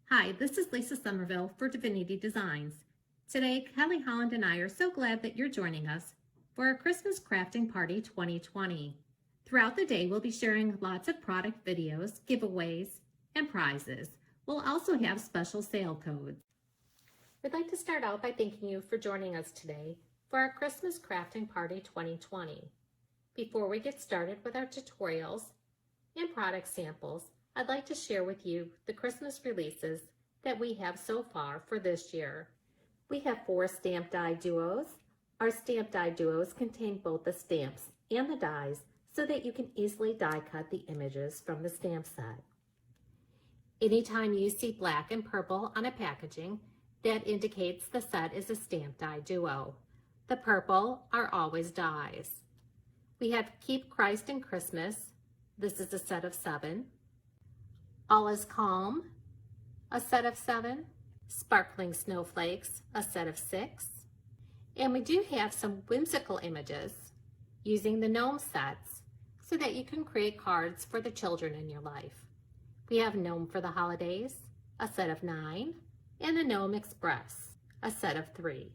Hi, this is Lisa Somerville for Divinity Designs. Today, Kelly Holland and I are so glad that you're joining us for our Christmas Crafting Party 2020. Throughout the day, we'll be sharing lots of product videos, giveaways, and prizes. We'll also have special sale codes. We'd like to start out by thanking you for joining us today for our Christmas Crafting Party 2020. Before we get started with our tutorials and product samples, I'd like to share with you the Christmas releases that we have so far for this year. We have 4 stamp die duos. Our stamp die duos contain both the stamps and the dies so that you can easily die cut the images from the stamp set. Anytime you see black and purple on a packaging, that indicates the set is a stamp die duo. The purple are always dies. We have Keep Christ in Christmas. This is a set of 7. All is Calm, a set of 7. Sparkling Snowflakes, a set of 6. And we do have some whimsical images using the gnome sets so that you can create cards for the children in your life. We have Gnome for the Holidays, a set of 9, and the Gnome Express, a set of 3.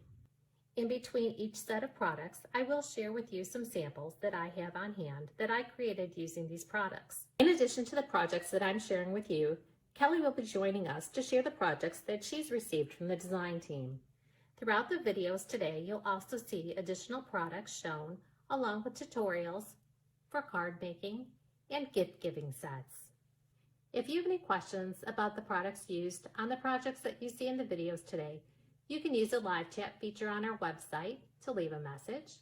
In between each set of products, I will share with you some samples that I have on hand that I created using these products. In addition to the projects that I'm sharing with you, Kelly will be joining us to share the projects that she's received from the design team. Throughout the videos today, you'll also see additional products shown along with tutorials for card making and gift giving sets. If you have any questions about the products used on the projects that you see in the videos today, you can use the live chat feature on our website to leave a message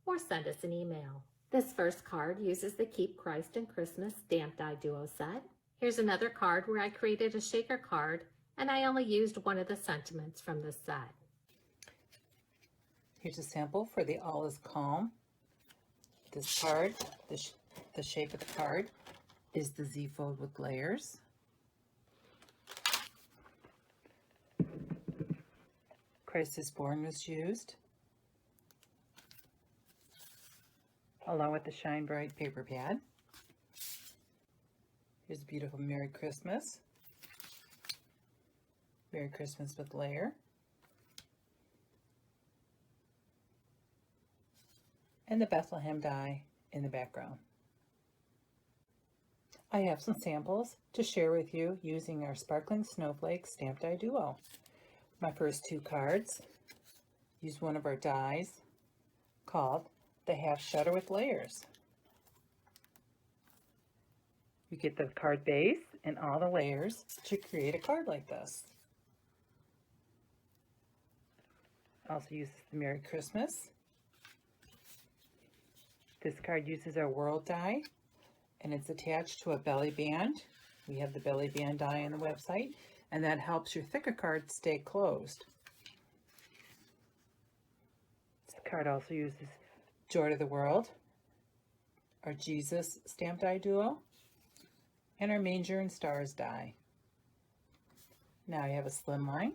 or send us an email. This first card uses the Keep Christ in Christmas stamp die duo set. Here's another card where I created a shaker card and I only used one of the sentiments from this set. Here's a sample for the All is Calm. This card, the shape of the card is the Z fold with layers. Christ is Born was used, along with the Shine Bright paper pad. Here's a beautiful Merry Christmas. Merry Christmas with layer. And the Bethlehem die in the background. I have some samples to share with you using our Sparkling Snowflake Stamp Die Duo. My first 2 cards use one of our dies called the Half Shutter with Layers. You get the card base and all the layers to create a card like this. Also uses the Merry Christmas. This card uses our World die and it's attached to a belly band. We have the belly band die on the website, and that helps your thicker cards stay closed. This card also uses Joy to the World, our Jesus stamp die duo, and our Manger and Stars die. Now I have a slimline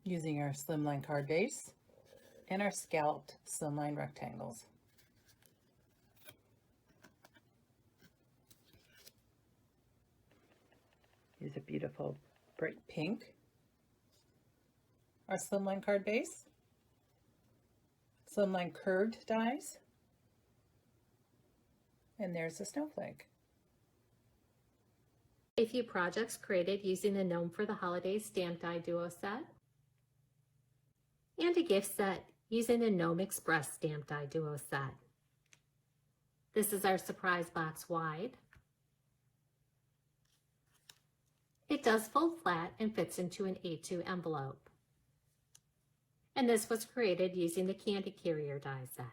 using our slimline card base and our scalloped slimline rectangles. Here's a beautiful bright pink, our slimline card base, slimline curved dies, and there's the snowflake. A few projects created using the Gnome for the Holidays stamp die duo set, and a gift set using the Gnome Express stamp die duo set. This is our surprise box wide. It does fold flat and fits into an A2 envelope. And this was created using the Candy Carrier die set.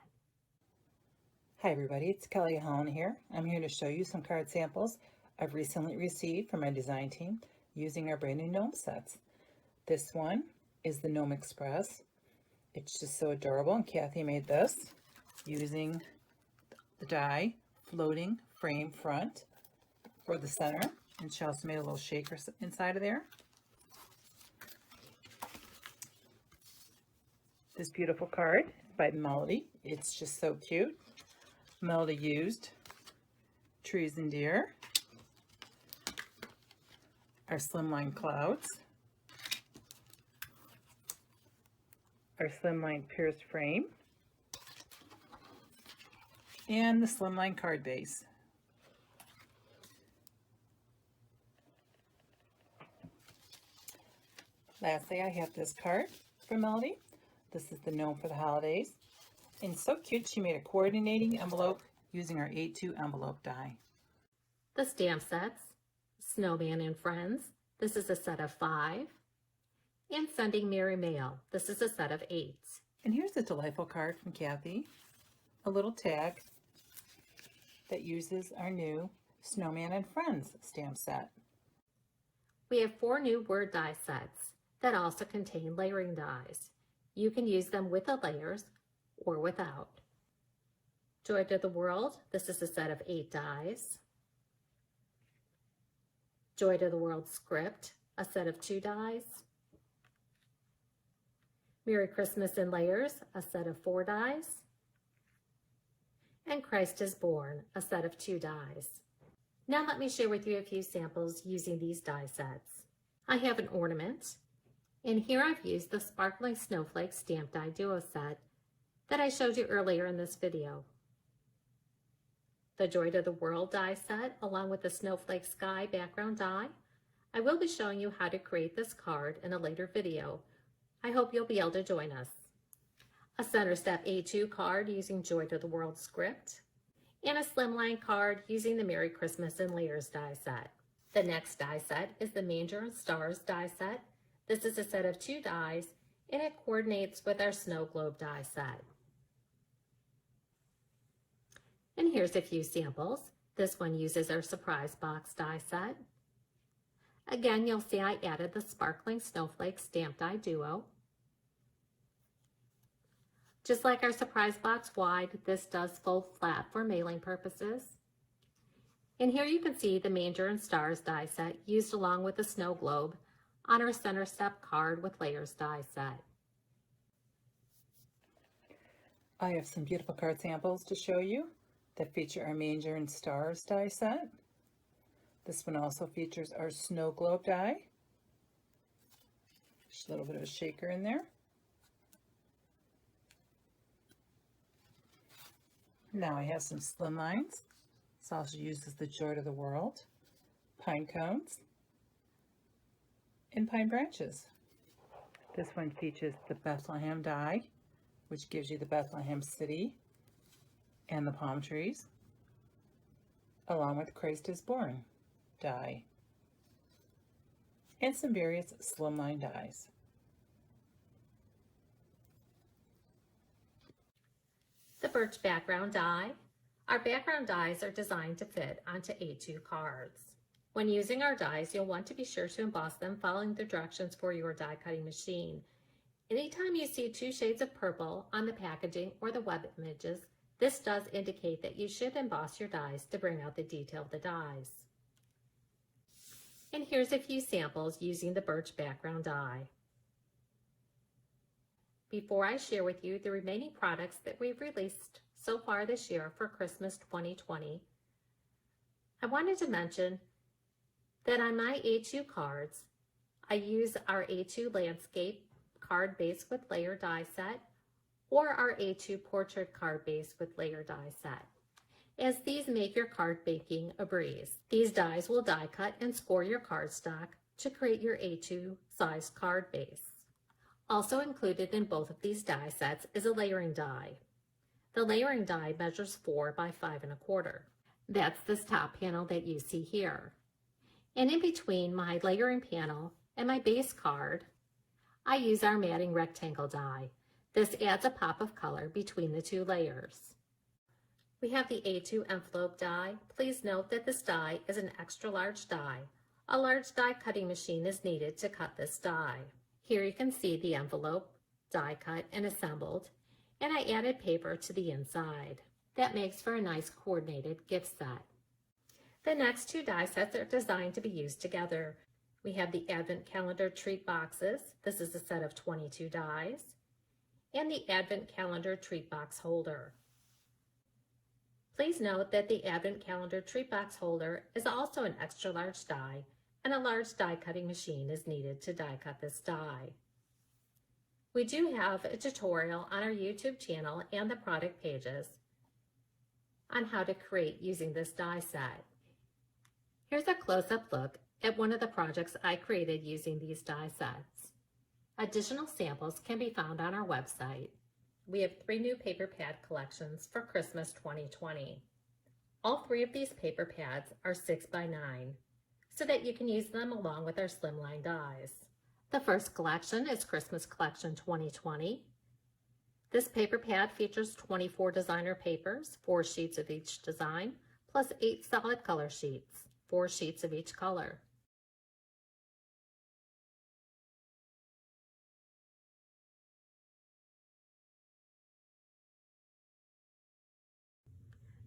Hi everybody, it's Kelly Holland here. I'm here to show you some card samples I've recently received from my design team using our brand new gnome sets. This one is the Gnome Express. It's just so adorable, and Kathy made this using the die floating frame front for the center, and she also made a little shaker inside of there. This beautiful card by Melody. It's just so cute. Melody used Trees and Deer our slimline clouds, our slimline pierced frame, and the slimline card base. Lastly, I have this card from Melody. This is the Gnome for the Holidays. And so cute, she made a coordinating envelope using our A2 envelope die. The stamp sets, Snowman and Friends. This is a set of 5. And Sending Merry Mail. This is a set of 8. And here's a delightful card from Kathy. A little tag that uses our new Snowman and Friends stamp set. We have 4 new word die sets that also contain layering dies. You can use them with the layers or without. Joy to the World, this is a set of 8 dies. Joy to the World Script, a set of 2 dies. Merry Christmas in Layers, a set of 4 dies. And Christ is Born, a set of 2 dies. Now let me share with you a few samples using these die sets. I have an ornament, and here I've used the Sparkling Snowflake Stamp Die Duo set that I showed you earlier in this video. The Joy to the World die set, along with the Snowflake Sky background die. I will be showing you how to create this card in a later video. I hope you'll be able to join us. A Center Step A2 card using Joy to the World script, and a slimline card using the Merry Christmas in Layers die set. The next die set is the Manger and Stars die set. This is a set of 2 dies, and it coordinates with our Snow Globe die set. And here's a few samples. This one uses our Surprise Box die set. Again, you'll see I added the Sparkling Snowflake Stamp Die Duo. Just like our Surprise Box Wide, this does fold flat for mailing purposes. And here you can see the Manger and Stars die set used along with the Snow Globe on our Center Step card with Layers die set. I have some beautiful card samples to show you that feature our Manger and Stars die set. This one also features our Snow Globe die. Just a little bit of a shaker in there. Now I have some slim lines. This also uses the Joy to the World, pine cones, and pine branches. This one features the Bethlehem die, which gives you the Bethlehem city and the palm trees, along with Christ is Born die, and some various slimline dies. The Birch background die. Our background dies are designed to fit onto A2 cards. When using our dies, you'll want to be sure to emboss them following the directions for your die cutting machine. Anytime you see 2 shades of purple on the packaging or the web images, this does indicate that you should emboss your dies to bring out the detail of the dies. And here's a few samples using the Birch background die. Before I share with you the remaining products that we've released so far this year for Christmas 2020, I wanted to mention that on my A2 cards, I use our A2 Landscape card base with layer die set or our A2 Portrait card base with layer die set, as these make your card baking a breeze. These dies will die cut and score your cardstock to create your A2 size card base. Also included in both of these die sets is a layering die. The layering die measures 4 by 5 1/4. That's this top panel that you see here. And in between my layering panel and my base card, I use our matting rectangle die. This adds a pop of color between the 2 layers. We have the A2 envelope die. Please note that this die is an extra large die. A large die cutting machine is needed to cut this die. Here you can see the envelope, die cut and assembled, and I added paper to the inside. That makes for a nice coordinated gift set. The next 2 die sets are designed to be used together. We have the Advent Calendar Treat Boxes. This is a set of 22 dies, and the Advent Calendar Treat Box Holder. Please note that the Advent Calendar Treat Box Holder is also an extra large die and a large die cutting machine is needed to die cut this die. We do have a tutorial on our YouTube channel and the product pages on how to create using this die set. Here's a close-up look at one of the projects I created using these die sets. Additional samples can be found on our website. We have 3 new paper pad collections for Christmas 2020. All 3 of these paper pads are 6x9, so that you can use them along with our slimline dies. The first collection is Christmas Collection 2020. This paper pad features 24 designer papers, 4 sheets of each design, plus 8 solid color sheets, 4 sheets of each color.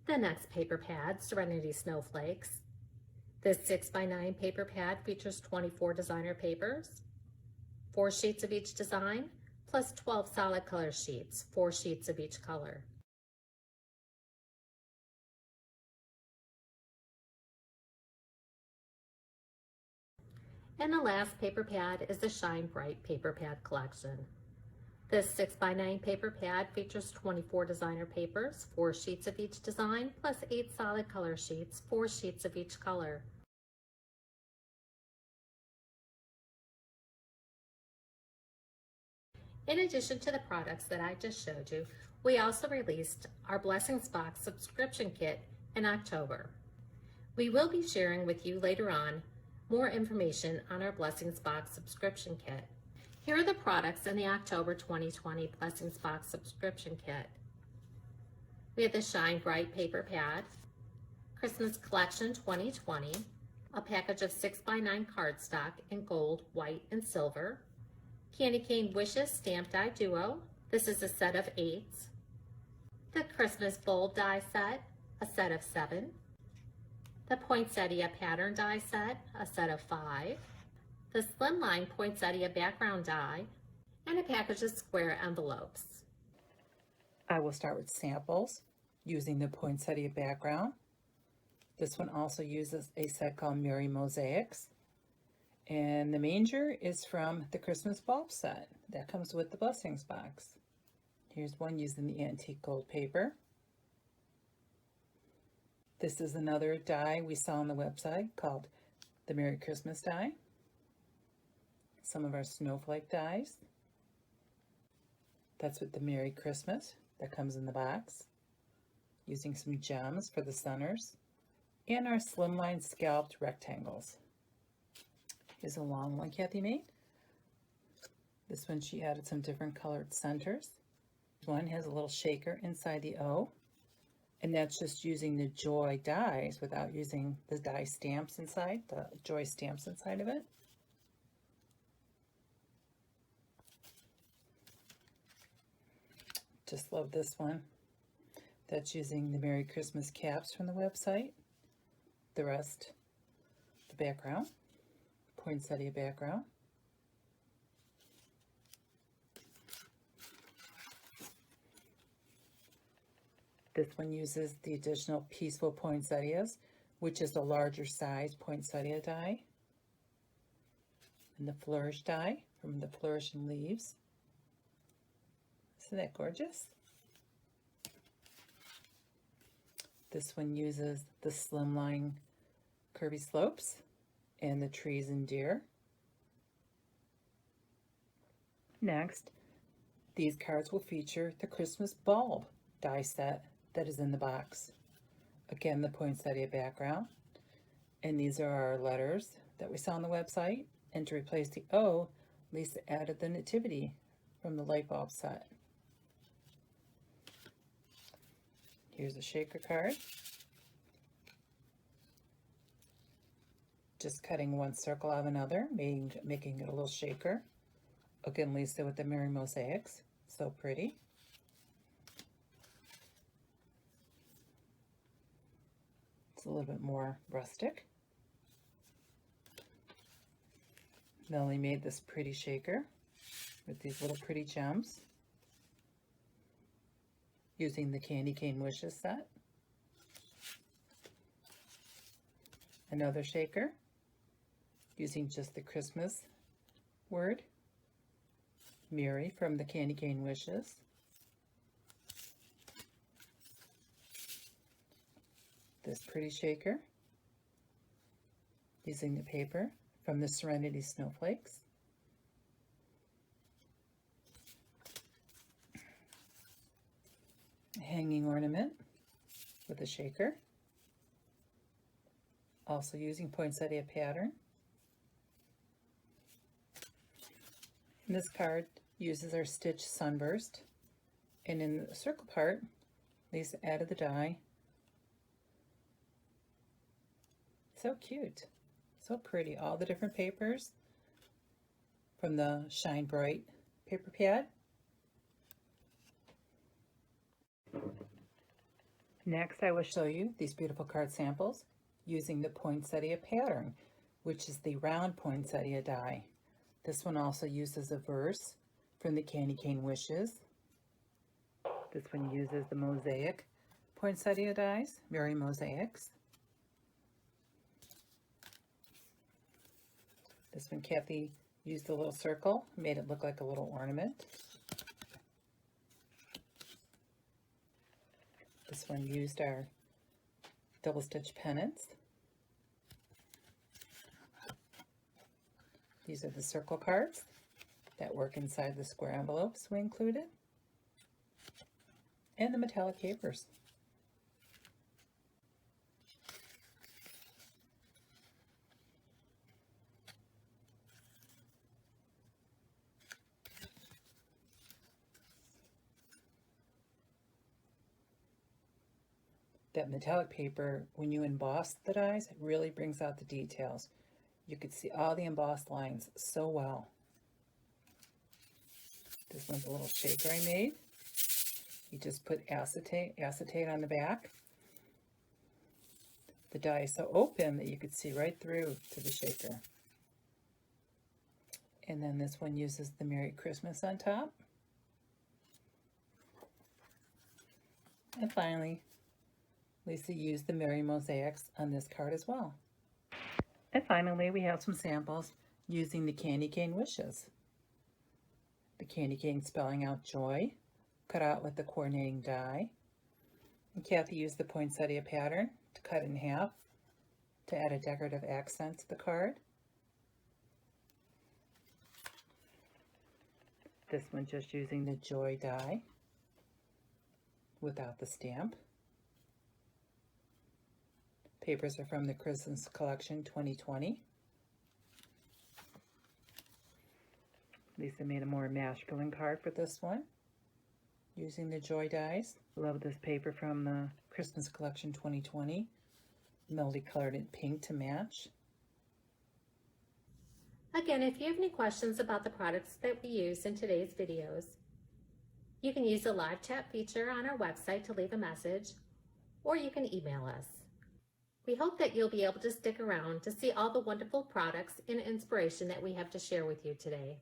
The next paper pad, Serenity Snowflakes. This 6x9 paper pad features 24 designer papers, 4 sheets of each design, plus 12 solid color sheets, 4 sheets of each color. And the last paper pad is the Shine Bright paper pad collection. This 6x9 paper pad features 24 designer papers, 4 sheets of each design, plus 8 solid color sheets, 4 sheets of each color. In addition to the products that I just showed you, we also released our Blessings Box subscription kit in October. We will be sharing with you later on more information on our Blessings Box subscription kit. Here are the products in the October 2020 Blessings Box subscription kit. We have the Shine Bright paper pad, Christmas Collection 2020, a package of 6x9 cardstock in gold, white, and silver, Candy Cane Wishes Stamp Die Duo. This is a set of 8s. The Christmas Bulb die set, a set of 7. The Poinsettia Pattern die set, a set of 5. The Slimline Poinsettia Background die, and a package of square envelopes. I will start with samples using the poinsettia background. This one also uses a set called Merry Mosaics. And the manger is from the Christmas bulb set that comes with the Blessings Box. Here's one using the antique gold paper. This is another die we saw on the website called the Merry Christmas die. Some of our snowflake dies. That's with the Merry Christmas that comes in the box, using some gems for the centers, and our slimline scalloped rectangles. Here's a long one Kathy made. This one she added some different colored centers. One has a little shaker inside the O, and that's just using the Joy dies without using the die stamps inside, the Joy stamps inside of it. Just love this one. That's using the Merry Christmas caps from the website. The rest, the background, poinsettia background. This one uses the additional Peaceful Poinsettias, which is a larger size poinsettia die. And the Flourish die from the Flourishing Leaves. Isn't that gorgeous? This one uses the Slimline Curvy Slopes and the Trees and Deer. Next, these cards will feature the Christmas Bulb die set that is in the box. Again, the poinsettia background. And these are our letters that we saw on the website. And to replace the O, Lisa added the Nativity from the light bulb set. Here's a shaker card. Just cutting one circle out of another, making it a little shaker. Again, Lisa with the Merry Mosaics. So pretty. It's a little bit more rustic. Melanie made this pretty shaker with these little pretty gems, using the Candy Cane Wishes set. Another shaker. using just the Christmas word, Mary from the Candy Cane Wishes. This pretty shaker, using the paper from the Serenity Snowflakes. A hanging ornament with a shaker, also using poinsettia pattern. And this card uses our stitch Sunburst, and in the circle part, Lisa added the die. So cute, so pretty. All the different papers from the Shine Bright paper pad. Next, I will show you these beautiful card samples using the poinsettia pattern, which is the round poinsettia die. This one also uses a verse from the Candy Cane Wishes. This one uses the mosaic poinsettia dies, Mary Mosaics. This one, Kathy used a little circle, made it look like a little ornament. This one used our double stitch pennants. These are the circle cards that work inside the square envelopes we included, and the metallic papers. That metallic paper, when you emboss the dies, it really brings out the details. You could see all the embossed lines so well. This one's a little shaker I made. You just put acetate on the back. The die is so open that you could see right through to the shaker. And then this one uses the Merry Christmas on top. And finally, Lisa used the Mary Mosaics on this card as well. And finally, we have some samples using the Candy Cane Wishes. The candy cane spelling out joy, cut out with the coordinating die. And Kathy used the poinsettia pattern to cut it in half to add a decorative accent to the card. This one just using the joy die without the stamp. Papers are from the Christmas Collection 2020. Lisa made a more masculine card for this one, using the joy dies. Love this paper from the Christmas Collection 2020. Melody colored it pink to match. Again, if you have any questions about the products that we use in today's videos, you can use the live chat feature on our website to leave a message, or you can email us. We hope that you'll be able to stick around to see all the wonderful products and inspiration that we have to share with you today.